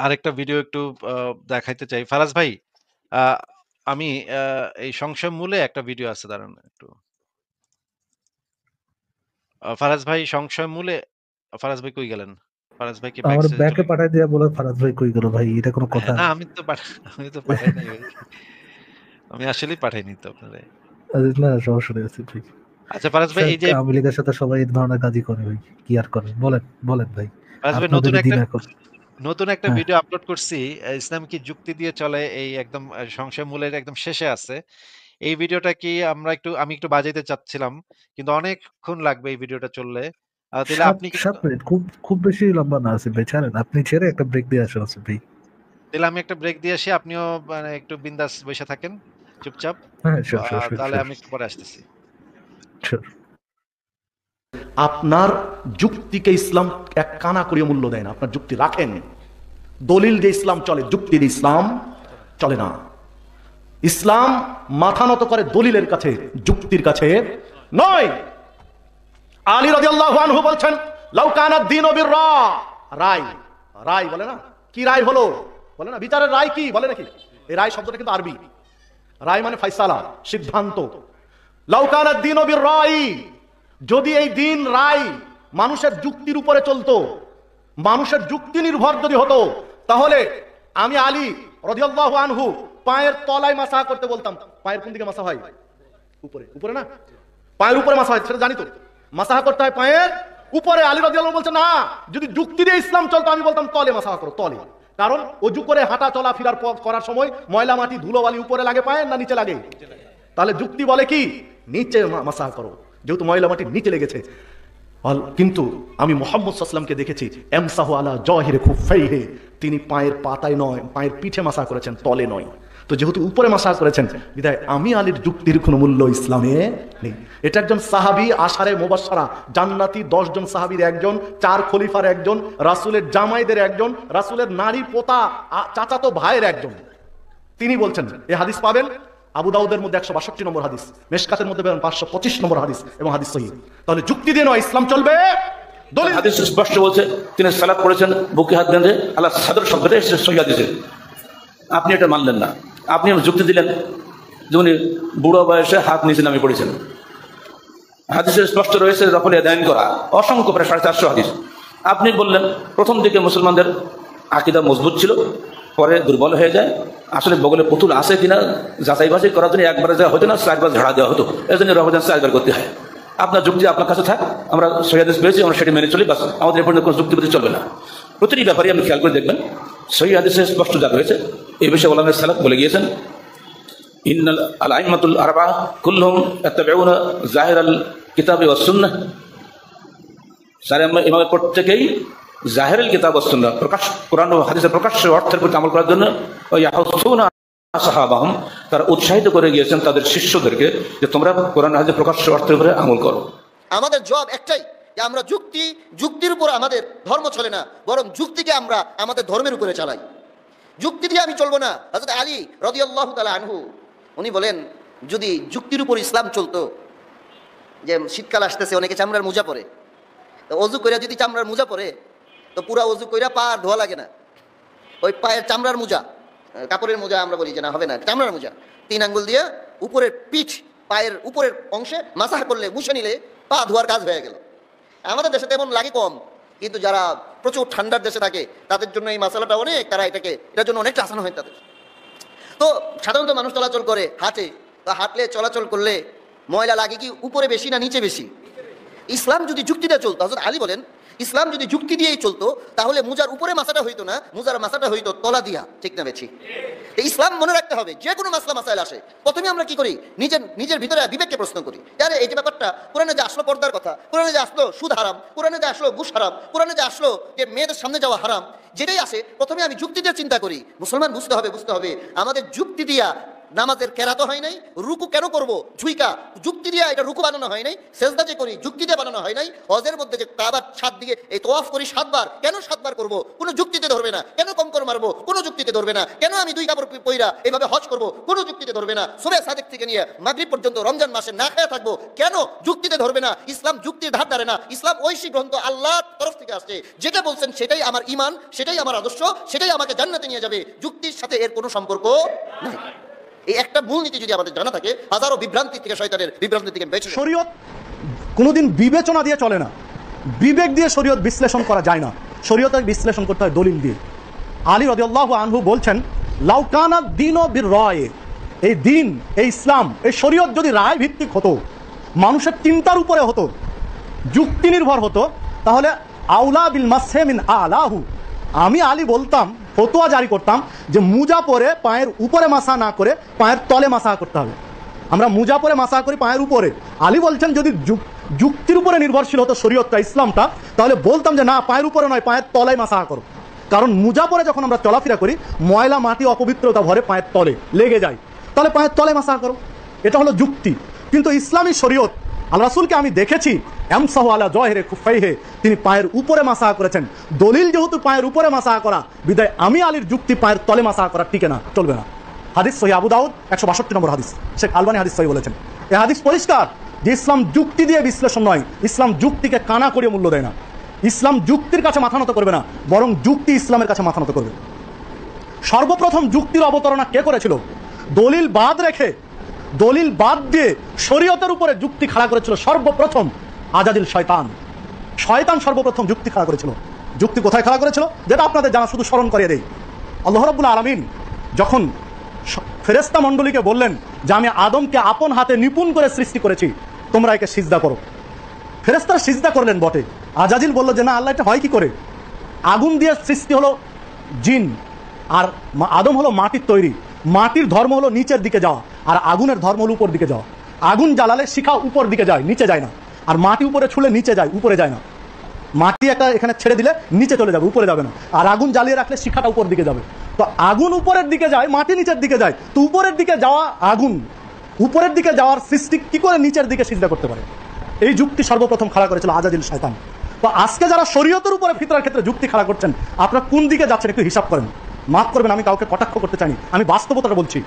আরেকটা ভিডিও একটু দেখাইতে চাই। ফারাজ ভাই, আ আমি আ এই সংশয় মূলে একটা ভিডিও আছে, দাঁড়ান একটু। ফারাজ ভাই সংশয় মূলে, ফারাজ ভাই কই গেলেন? ফারাজ ভাই কি ব্যাক আমার স্টেজে ব্যাকে চলে গেলেন? পাঠাই দিয়া বলে ফারাজ ভাই কই গেল ভাই, এটা কোনো হ্যাঁ, কথা? না আমি তো পাঠাই নাই ভাই। আমি আসলেই পাঠাইনি তো আপনারে। না, সমস্যা নেই আছে ভাই। আচ্ছা ফারাজ ভাই, স্যার, এই যে আওয়ামী লীগের সাথে সবাই এই ধরনের কাজই করে ভাই, কি আর করে, বলেন বলেন ভাই, ফারাজ ভাই আপনাদেরই দিন এখন। নতুন একটা হ্যাঁ, ভিডিও আপলোড করছি। ইসলাম কি যুক্তি দিয়ে চলে, এই একদম সংশয় মূলের একদম শেষে আছে। এই ভিডিওটা কি আমি একটু বাজাইতে চাচ্ছিলাম, কিন্তু অনেকক্ষণ লাগবে এই ভিডিওটা চললে। তাহলে সাত আপনি কি সাত মিনিট, খুব খুব বেশি লম্বা না আছে ভাই, ছাড়েন, আপনি ছেড়ে একটা ব্রেক দিয়ে আসেন আছে ভাই। তাহলে আমি একটা ব্রেক দিয়ে আসি, আপনিও মানে একটু বিন্দাস বসে থাকেন চুপচাপ। হ্যাঁ, শিওর শিওর শিওর তাহলে শিওর আমি একটু পরে আসতেছি। শিওর। আপনার যুক্তিকে ইসলাম এক কানা করিয়ে মূল্য দেয় না। আপনার যুক্তি রাখেন, দলিল দিয়ে ইসলাম চলে, যুক্তি দিয়ে ইসলাম চলে না। ইসলাম মাথা নত করে দলিলের কাছে, যুক্তির কাছে নয়। আলী রাদিয়াল্লাহু আনহু বলছেন, লাউ কানা দ্বীনু বির-রা, রায়, রায় বলে না, কি রায় হলো বলে না, বিচারের রায় কি বলে নাকি? এই রায় শব্দটা কিন্তু আরবি। রায় মানে ফায়সালা, সিদ্ধান্ত। লাউ কানা দ্বীনু বির-রাই, যদি এই দিন রায় মানুষের যুক্তির উপরে চলতো, মানুষের যুক্তি নির্ভর যদি হতো, তাহলে আমি আলী রাদিয়াল্লাহু আনহু পায়ের তলায় মাসাহ করতে বলতাম। পায়ের কোন দিকে মাসাহ হয়? উপরে, উপরে না, পায়ের উপরে মাসাহ হয়, সেটা জানি তো। মাসাহ করতে হয় পায়ের উপরে। আলী রাদিয়াল্লাহু বলছে না, যদি যুক্তি দিয়ে ইসলাম চলতো আমি বলতাম তলে মাসাহ করো, তলে। কারণ অজু করে হাঁটা চলা ফিরার করার সময় ময়লা মাটি ধুলোবালি উপরে লাগে পায়ের না নিচে লাগে? তাহলে যুক্তি বলে কি নিচে মাসাহ করো, যেহেতু ময়লা মাটি নিচে লেগেছে। কিন্তু আমি মুহাম্মদ সাল্লাল্লাহু আলাইহি ওয়াসাল্লামকে দেখেছি এমসাহু আলা জাহিরি খুফাইহি, তিনি পায়ের পাতায় নয়, পায়ের পিঠে মাসাহ করেছেন, তলে নয়। তো যেহেতু উপরে মাসাহ করেছেন, বিধায় আমি আলীর যুক্তির কোনো মূল্য ইসলামে নেই। এটা একজন সাহাবী, আশারে মুবাশশারা জান্নাতি 10 জন সাহাবীর একজন, 4 খলিফার একজন, রাসূলের জামাইদের একজন, রাসূলের নারী পোতা চাচাতো ভাইয়ের একজন। তিনি বলছেন, এই হাদিস পাবেন আবু দাউদের মধ্যে 162 নম্বর হাদিস, মেশকাতের মধ্যে পাবেন 525 নম্বর হাদিস, এবং হাদিস সহিহ। তাহলে যুক্তি দিয়ে নয় ইসলাম চলবে, দলিল। হাদিস স্পষ্ট বলছে, তিনি সালাত পড়েছেন বুকে হাত বেঁধে, আল্লাহ সাদর শব্দটা এসে সহিহ হাদিসে। আপনি এটা মানলেন না, আপনি যুক্তি দিলেন যে উনি বুড়ো বয়সে হাত নিচে নামে পড়েছেন। হাদিসে স্পষ্ট রয়েছে রফল ইয়াদাইন করা, অসংখ্য, প্রায় 450 হাদিস। আপনি বললেন প্রথম দিকে মুসলমানদের আকীদা মজবুত ছিল, পরে দুর্বল হয়ে যায়। আসলে বগলে পুতুল আছে কিনা যাচাই বাছাই করার জন্য একবার যা হতো না, 4বার ঝাড়া দেওয়া হতো, এর জন্য রমজান 4বার করতে হয়। আপনার যুক্তি আপনার কাছে থাক, আমরা সহিহ হাদিস পেয়েছি, আমরা সেটি মেনে চলি, বাস। আমাদের এ পর্যন্ত কোনো যুক্তিবাদী চলবে না। প্রতিটি ব্যাপারে আপনি খেয়াল করে দেখবেন সহিহ হাদিসে স্পষ্ট যা রয়েছে। এই বিষয়ে ওলামায়ে সালাফ বলে গিয়েছেন, ইন্নাল আইম্মাতুল আরবাআ কুল্লুহুম ইয়াত্তাবিউনা যাহিরাল কিতাবি ওয়াস সুন্নাহ। সারে ইমামের প্রত্যেকেই জাহেরুল কিতাব ওয়াস সুন্নাহ, প্রকাশ কোরআন ও হাদিসের প্রকাশ্য অর্থের প্রতি আমল করার জন্য ইয়াহুসুনা সাহাবাহুম, তারা উৎসাহিত করে গিয়েছেন তাদের শিষ্যদেরকে যে তোমরা কোরআন হাদিসের প্রকাশ্য অর্থের উপরে আমল করো। আমাদের জবাব একটাই, যে আমরা যুক্তির উপর আমাদের ধর্ম চলে না, বরং যুক্তিকে আমরা আমাদের ধর্মের উপরে চালাই। যুক্তি দিয়ে আমি চলবো না। হযরত আলী রাদিয়াল্লাহু তাআলা আনহু উনি বলেন, যদি যুক্তির উপর ইসলাম চলতো, যে শীতকাল আসতেছে, অনেকে চামড়ার মোজা পরে, তো অজু কইরা যদি চামড়ার মোজা পরে, তো পুরা অজু কইরা পা আর ধোয়া লাগে না। ওই পায়ের চামড়ার মোজা, কাপড়ের মোজা আমরা বলি যে না, হবে না, চামড়ার মোজা 3 আঙ্গুল দিয়ে উপরের পিঠ, পায়ের উপরের অংশে মাসাহ করলে, মুছে নিলে পা ধোয়ার কাজ হয়ে গেল। আমাদের দেশে তেমন লাগে কম, কিন্তু যারা প্রচুর ঠান্ডার দেশে থাকে তাদের জন্য এই মশলাটা অনেক, তারা এটার জন্য অনেকটা আসান হয় তাদের। তো সাধারণত মানুষ চলাচল করে, হাঁটে, তো হাঁটলে চলাচল করলে ময়লা লাগে কি উপরে বেশি না নিচে বেশি? ইসলাম যদি যুক্তি দিয়ে চলতো, হযরত আলী বলেন, ইসলাম যদি যুক্তি দিয়েই চলতো, তাহলে মুজার উপরে মাসাটা হইতো না, মুজার মাসাটা হইতো তলা দিয়া। ঠিক না বেশি? ইসলাম মনে রাখতে হবে, যে কোনো মাসলা মাসাইল আসে, প্রথমে আমরা কি করি, নিজের ভিতরে বিবেককে প্রশ্ন করি, আরে এই যে ব্যাপারটা কোরআনে যে আসলো পর্দার কথা, কোরআনে যে আসলো সুদ হারাম, কোরআনে যে আসলো ঘুষ হারাম, কোরআনে যে আসলো যে মেয়েদের সামনে যাওয়া হারাম, যেটাই আসে প্রথমে আমি যুক্তি দিয়ে চিন্তা করি। মুসলমান বুঝতে হবে আমাদের যুক্তি দিয়া নামাজের কেরাত হয় নাই, রুকু কেন করব ঝুইকা যুক্তি দিয়ে এটা রুকু বানানো হয় নাই, সেজদা যে করি যুক্তি দিয়ে বানানো হয় নাই, হজের মধ্যে যে কাবার 7 দিকে এই তোয়াফ করি 7 বার, কেন 7 বার করব, কোনো যুক্তিতে ধরবে না। কেন কমকর মারবো, কোনো যুক্তিতে ধরবে না। কেন আমি 2 কাপড় পইরা এইভাবে হজ করব, কোনো যুক্তিতে ধরবে না। সুবহ সাদেক থেকে নিয়ে মাগরিব পর্যন্ত রমজান মাসে না খেয়ে থাকবো, কেন যুক্তিতে ধরবে না। ইসলাম যুক্তির ধার ধারে না। ইসলাম ঐশী গ্রন্থ, আল্লাহর তরফ থেকে আসছে, যেটা বলছেন সেটাই আমার ঈমান, সেটাই আমার আদর্শ, সেটাই আমাকে জান্নাতে নিয়ে যাবে। যুক্তির সাথে এর কোনো সম্পর্ক নাই। এই একটা মূলনীতি যদি আমাদের জানা থাকে, হাজারো বিভ্রান্তি থেকে, শয়তানের বিভ্রান্তি থেকে বেঁচে। শরীয়ত কোনোদিন বিবেচনা দিয়ে চলে না, বিবেক দিয়ে শরীয়ত বিশ্লেষণ করা যায় না। শরীয়তের বিশ্লেষণ করতে হয় দলিল দিয়ে। আলী রাদিয়াল্লাহু আনহু বলছেন, লাউকানা দীনু বির-রায়, এই দিন, এই ইসলাম, এই শরীয়ত যদি রায় ভিত্তিক হতো, মানুষের চিন্তার উপরে হতো, যুক্তি নির্ভর হতো, তাহলে আউলা বিল মাসহে মিন আলাহু, আমি আলী বলতাম, ফতোয়া জারি করতাম যে মুজা পরে পায়ের উপরে মাসা না করে পায়ের তলে মাসা করতে হবে। আমরা মুজা পরে মাসা করি পায়ের উপরে। আলী বলছেন যদি যুক্তির উপরে নির্ভরশীল হতো শরীয়তটা, ইসলামটা, তাহলে বলতাম যে না, পায়ের উপরে নয়, পায়ের তলায় মাসা করো। কারণ মুজা পরে যখন আমরা চলাফেরা করি, ময়লা মাটি অপবিত্রতা ভরে পায়ের তলে লেগে যায়, তাহলে পায়ের তলে মাসা করো। এটা হলো যুক্তি। কিন্তু ইসলামী শরীয়ত, আল্লাহ রাসূলকে আমি দেখেছি এমসাহু আলা জহিরে খুফাইহে, তিনি পায়ের উপরে মাসা করেছেন। দলিল যেহেতু পায়ের উপরে মাসা করা, বিদায় আমি আলীর যুক্তি পায়ের তলে মাসা করা টিকে না, চলবে না। হাদিস সহিহ আবু দাউদ 162 নম্বর হাদিস, শেখ আলবানী হাদিস সহিহ বলেছেন। এই হাদিস পরিষ্কার যে ইসলাম যুক্তি দিয়ে বিশ্লেষণ নয়, ইসলাম যুক্তিকে কানা করে মূল্য দেয় না। ইসলাম যুক্তির কাছে মাথা নত করবে না, বরং যুক্তি ইসলামের কাছে মাথা নত করবে। সর্বপ্রথম যুক্তির অবতারণা কে করেছিল? দলিল বাদ রেখে, দলিল বাদ দিয়ে শরীয়তের উপরে যুক্তি খাড়া করেছিল সর্বপ্রথম আজাদিল শয়তান। শয়তান সর্বপ্রথম যুক্তি খাড়া করেছিল। যুক্তি কোথায় খাড়া করেছিল, যেটা আপনাদের জানা, শুধু স্মরণ করিয়ে দেই। আল্লাহ রাব্বুল আলামিন যখন ফেরেশতা মণ্ডলীকে বললেন যে আমি আদমকে আপন হাতে নিপুণ করে সৃষ্টি করেছি, তোমরা একে সিজদা করো। ফেরেশতারা সিজদা করলেন বটে, আজাজিল বলল যে না, আল্লাহ, এটা হয় কি করে? আগুন দিয়ে সৃষ্টি হলো জিন, আর আদম হলো মাটির তৈরি। মাটির ধর্ম হলো নিচের দিকে যাওয়া, আর আগুনের ধর্ম হলো উপর দিকে যাওয়া। আগুন জ্বালালে শিখা উপর দিকে যায়, নিচে যায় না। আর মাটি উপরে ছুলে নিচে যায়, উপরে যায় না। মাটি একটা এখানে ছেড়ে দিলে নিচে চলে যাবে, উপরে যাবে না। আর আগুন জ্বালিয়ে রাখলে শিখাটা উপর দিকে যাবে। তো আগুন উপরের দিকে যায়, মাটি নিচের দিকে যায়। তো উপরের দিকে যাওয়া আগুন, উপরের দিকে যাওয়ার সৃষ্টি কি করে নিচের দিকে সিজদা করতে পারে? এই যুক্তি সর্বপ্রথম খাড়া করেছিল আজাদিল শয়তান। তো আজকে যারা শরীয়তের উপরে ফিতরার ক্ষেত্রে যুক্তি খাড়া করছেন, আপনারা কোন দিকে যাচ্ছেন একটু হিসাব করেন। মাফ করবেন, আমি কাউকে কটাক্ষ করতে চাইনি, আমি বাস্তবতাটা বলছি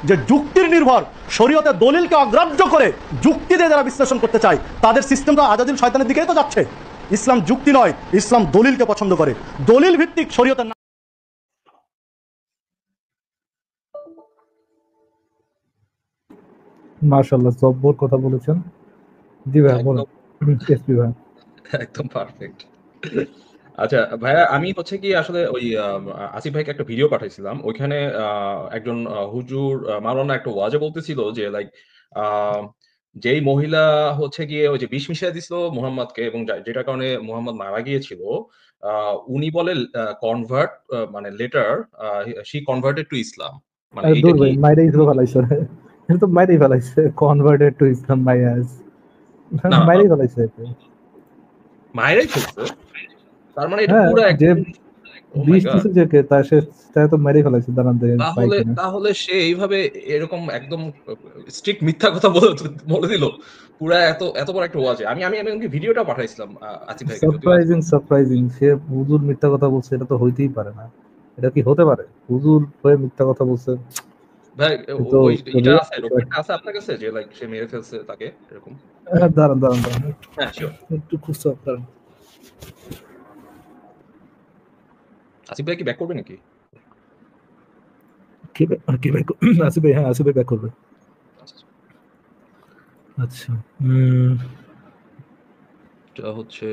যে যুক্তির নির্ভর শরীয়তের দলিলকে অগ্রাহ্য করে যুক্তি দিয়ে যারা বিশ্লেষণ করতে চায়, তাদের সিস্টেমটা আজাদিল শয়তানের দিকেই তো যাচ্ছে। ইসলাম যুক্তি নয়, ইসলাম দলিলকে পছন্দ করে। দলিল ভিত্তিক শরীয়তের মাশাআল্লাহ, জব্বর কথা বলেছেন। জি ভাই, বলুন। এসপি ভাই একদম পারফেক্ট। আচ্ছা ভাইয়া, আমি হচ্ছে কি আসলে ওই আসিফ ভাইকে একটা ভিডিও পাঠাইছিলাম। ওইখানে একজন হুজুর মাওলানা একটা ওয়াজে বলতেছিল যে লাইক যেই মহিলা হচ্ছে গিয়ে ওই যে বিষ মিশিয়ে দিছিল মুহাম্মদকে, এবং যেটার কারণে মুহাম্মদ মারা গিয়েছিল, উনি বলে কনভার্ট, মানে লেটার শি কনভার্টেড টু ইসলাম। মানে এইটা দূর কি ভাই, মাইরেই তো ফেলাইছে, এটা তো মাইরেই ফেলাইছে। কনভার্টেড টু ইসলাম মাই আস, না মাইরেই ফেলাইছে। মায়েরাই ফেলছে? তার মানে এটা হ্যাঁ, পুরো যে একদম, ও মাই বিষ গড। দিছে যে কে, তার সে তো মেরেই ফেলাইছে দাঁড়ান দিয়ে তাহলে বাইকে। তাহলে সে এইভাবে এরকম একদম স্ট্রিক্ট মিথ্যা কথা বলে দিল পুরা এত এত বড় একটা ওয়াজে। আমি আমি আমি ভিডিওটা পাঠাইছিলাম আসিফ ভাইকে, যদিও সারপ্রাইজিং সে হুজুর মিথ্যা কথা বলছে, এটা তো হইতেই পারে না। এটা কি হতে পারে? হুজুর হয়ে মিথ্যা কথা বলছে? ভাই তো ওই এটা আছে, রেকর্ডটা আছে আপনার কাছে যে লাইক সে মেরে ফেলছে তাকে এরকম? দাঁড়ান দাঁড়ান, হ্যাঁ শিওর। একটু খুঁজতে পারেন। আসিফ ভাই কি ব্যাক করবে নাকি? কি ভাই? আসিফ ভাই, হ্যাঁ আসিফ ভাই ব্যাক করবে। আচ্ছা, এটা হচ্ছে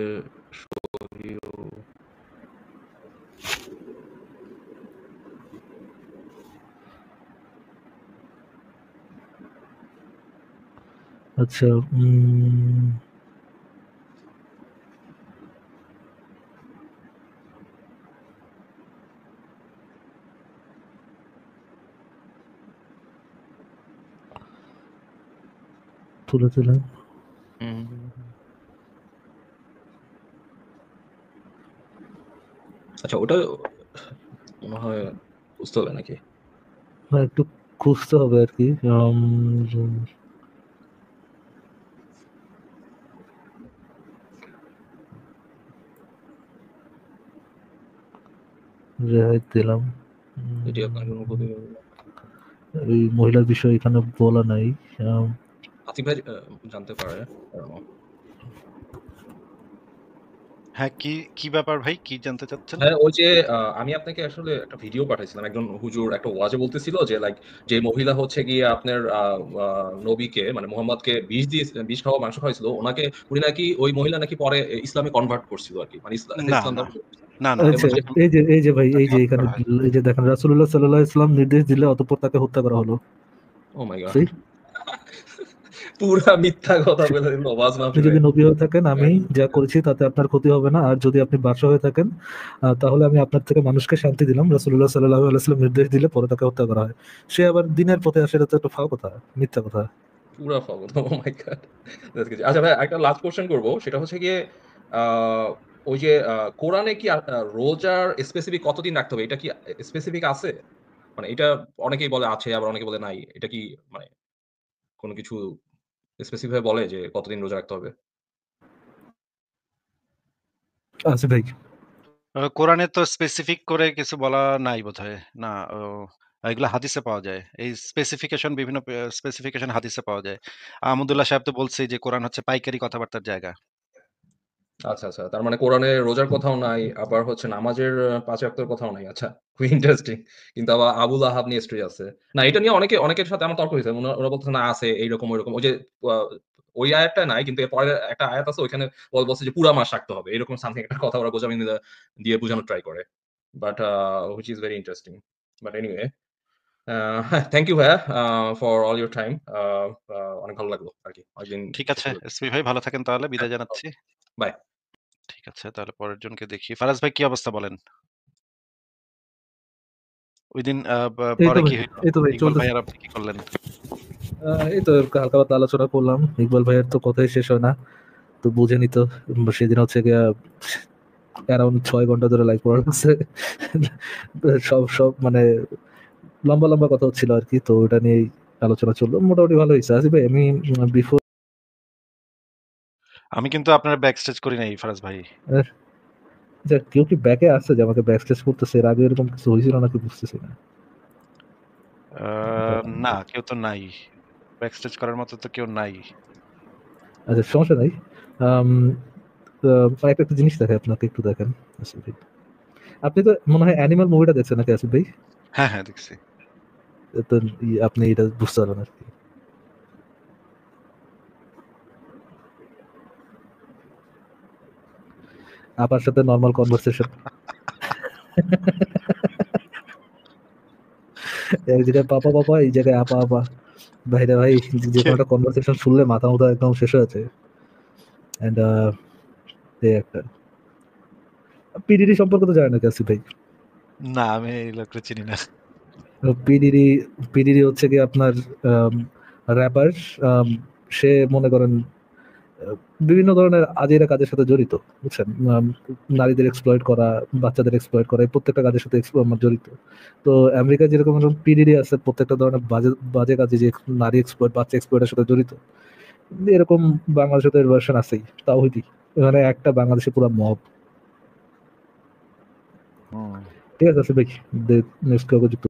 আচ্ছা, তুলেছিলেন। আচ্ছা, ওটা মনে হয় বুঝতে হবে নাকি? একটু খুঁজতে হবে আর কি। রেহাই দিলাম। এটি আপনার জন্য ক্ষতি হবে না। এই মহিলার বিষয় এখানে বলা নাই। আসিফ ভাই জানতে পারে। হ্যাঁ, কি ব্যাপার ভাই? কি জানতে চাচ্ছেন? হ্যাঁ, ওই যে আমি আপনাকে আসলে একটা ভিডিও পাঠাইছিলাম। একজন হুজুর একটা ওয়াজে বলতেছিল যে লাইক যে মহিলা হচ্ছে গিয়ে আপনার নবীকে মানে মুহাম্মদকে বিষ খাওয়া মাংস খাওয়াইছিল, উনি নাকি ওই মহিলা নাকি পরে ইসলামে কনভার্ট করছিল আরকি। মানে না, ইসলাম না, ধর্ম। না, না। আচ্ছা, এই যে ভাই, এই যে এখানে এই যে দেখেন, রাসূলুল্লাহ সাল্লাল্লাহু আলাইহি ওয়াসাল্লাম নির্দেশ দিলে অতঃপর তাকে হত্যা করা হলো। ও মাই গড! See? পুরা মিথ্যা কথা বলে দিল ওয়াজ আপনি মাহফিলে। যদি নবী হয়ে থাকেন, আমি যা করেছি তাতে আপনার ক্ষতি হবে না। আর যদি আপনি বাদশা হয়ে থাকেন, তাহলে আমি আপনার থেকে মানুষকে শান্তি দিলাম। রাসূলুল্লাহ সাল্লাল্লাহু আলাইহি ওয়াসাল্লাম নির্দেশ দিলে পরে তাকে হত্যা করা হয়। সে আবার দিনের পথে আসে, এটা তো একটা ফাও কথা, মিথ্যা কথা। পুরা ফগত। ও মাই গড! That's crazy. আচ্ছা ভাই একটা লাস্ট কোয়েশ্চেন করব। সেটা হচ্ছে গিয়ে আ ওই যে কোরআনে কি রোজার স্পেসিফিক কতদিন রাখতে হবে? এটা কি স্পেসিফিক আছে? মানে এটা অনেকেই বলে আছে, আবার অনেকে বলে নাই। এটা কি মানে কোন কিছু স্পেসিফিক ভাবে বলে যে কতদিন রোজা রাখতে হবে? আচ্ছা ভাই, কোরআনে তো স্পেসিফিক করে কিছু বলা নাই বোধহয়। না, এগুলা হাদিসে পাওয়া যায়। এই বিভিন্ন স্পেসিফিকেশন হাদিসে পাওয়া যায়। আহমদুল্লাহ সাহেব তো বলছেই যে কোরআন হচ্ছে পাইকারি কথাবার্তার জায়গা। আচ্ছা, আচ্ছা। তার মানে কোরআনে রোজার কথাও নাই, আবার হচ্ছে নামাজের ৫ ওয়াক্তের কথাও নাই। আচ্ছা, খুবই ইন্টারেস্টিং। কিন্তু আবার আবু লাহাব নিয়ে স্টোরি আছে। না, এটা নিয়ে অনেকের সাথে আমার তর্ক হইছে। ওরা বলতেছে না আছে এইরকম ঐরকম। ওই যে আ ওই আয়াতটা নাই কিন্তু এর পরের একটা আয়াত আছে ওইখানে বলছে যে পুরা মাস রাখতে হবে। এরকম সামথিং একটা কথা ওরা গোঁজামিল দিয়ে বুঝানোর ট্রাই করে। But which is very interesting. But anyway, thank you ভাইয়া ফর অল ইউর টাইম। অনেক ভালো লাগলো আরকি। অনেকদিন ঠিক আছে, পর এসপি ভাই ভালো থাকেন তাহলে। বিদায় জানাচ্ছি। বাই। ঠিক আছে, তাহলে পরের জনকে দেখি। ফারাজ ভাই কি অবস্থা বলেন? ওইদিন এই তো পরে ভাই, কি হইলো? এই তো ভাই ইকবাল ভাই চলতেছে। আর আপনি কি করলেন? এই তো হালকা পাতলা আলোচনা করলাম। ইকবাল ভাইয়ের তো কথাই শেষ হয় না, তো বুঝেনি তো। সেদিন হচ্ছে গিয়া অ্যারাউন্ড 6 ঘন্টা ধরে লাইভ করা হচ্ছে। সব মানে লম্বা লম্বা কথা হচ্ছিল আর কি, তো ওটা নিয়েই আলোচনা চললো। মোটামুটি ভালো হয়েছে। আসিফ ভাই, আমি বিফোর আমি কিন্তু আপনার ব্যাক স্টেজ করি নাই ফারাজ ভাই। কেউ কি ব্যাকে আসছে যে আমাকে ব্যাক স্টেজ করতেছে? এর আগে এরকম কিছু হয়েছিল নাকি বুঝতেছি না। না, কেউ তো নাই। ব্যাক স্টেজ করার মতো তো কেউ নাই। আচ্ছা, সমস্যা নাই। আম, একটা জিনিস দেখে আপনাকে, একটু দেখেন আসিফ ভাই। আপনি তো মনে হয় অ্যানিমাল মুভিটা দেখছেন নাকি আসিফ ভাই? হ্যাঁ, হ্যাঁ, দেখছি। তো আপনি এটা বুঝতে পারবেন আর কি। আপার সাথে নর্মাল কনভারসেশন, এক জায়গায় পাপা পাপা, এই জায়গায় আপা আপা। ভাইরা ভাই, যে কোনো একটা কনভারসেশন শুনলে মাথা মাথা একদম শেষ হয়ে আছে। এন্ড এই একটা পিডিডি সম্পর্কে তো জানেন নাকি আসিফ ভাই? না, আমি এই লোকটা চিনি না। পিডিডি পিডিডি হচ্ছে কি আপনার র্যাপার। সে মনে করেন বিভিন্ন ধরনের আজেরা কাজের সাথে জড়িত, বুঝছেন? নারীদের এক্সপ্লয়েট করা, বাচ্চাদের এক্সপ্লয়েট করা, এই প্রত্যেকটা কাজের সাথে জড়িত। তো আমেরিকায় যেরকম পিডিডি আছে প্রত্যেকটা ধরনের বাজে বাজে কাজে, যে নারী এক্সপ্লয়েট, বাচ্চা এক্সপ্লয়েটের সাথে জড়িত, এরকম বাংলাদেশে তো এর ভার্সন আছেই। তাও হইতি এখানে একটা বাংলাদেশে পুরো মব। ঠিক আছে ভাই, নেক্সট কাউকে যুক্ত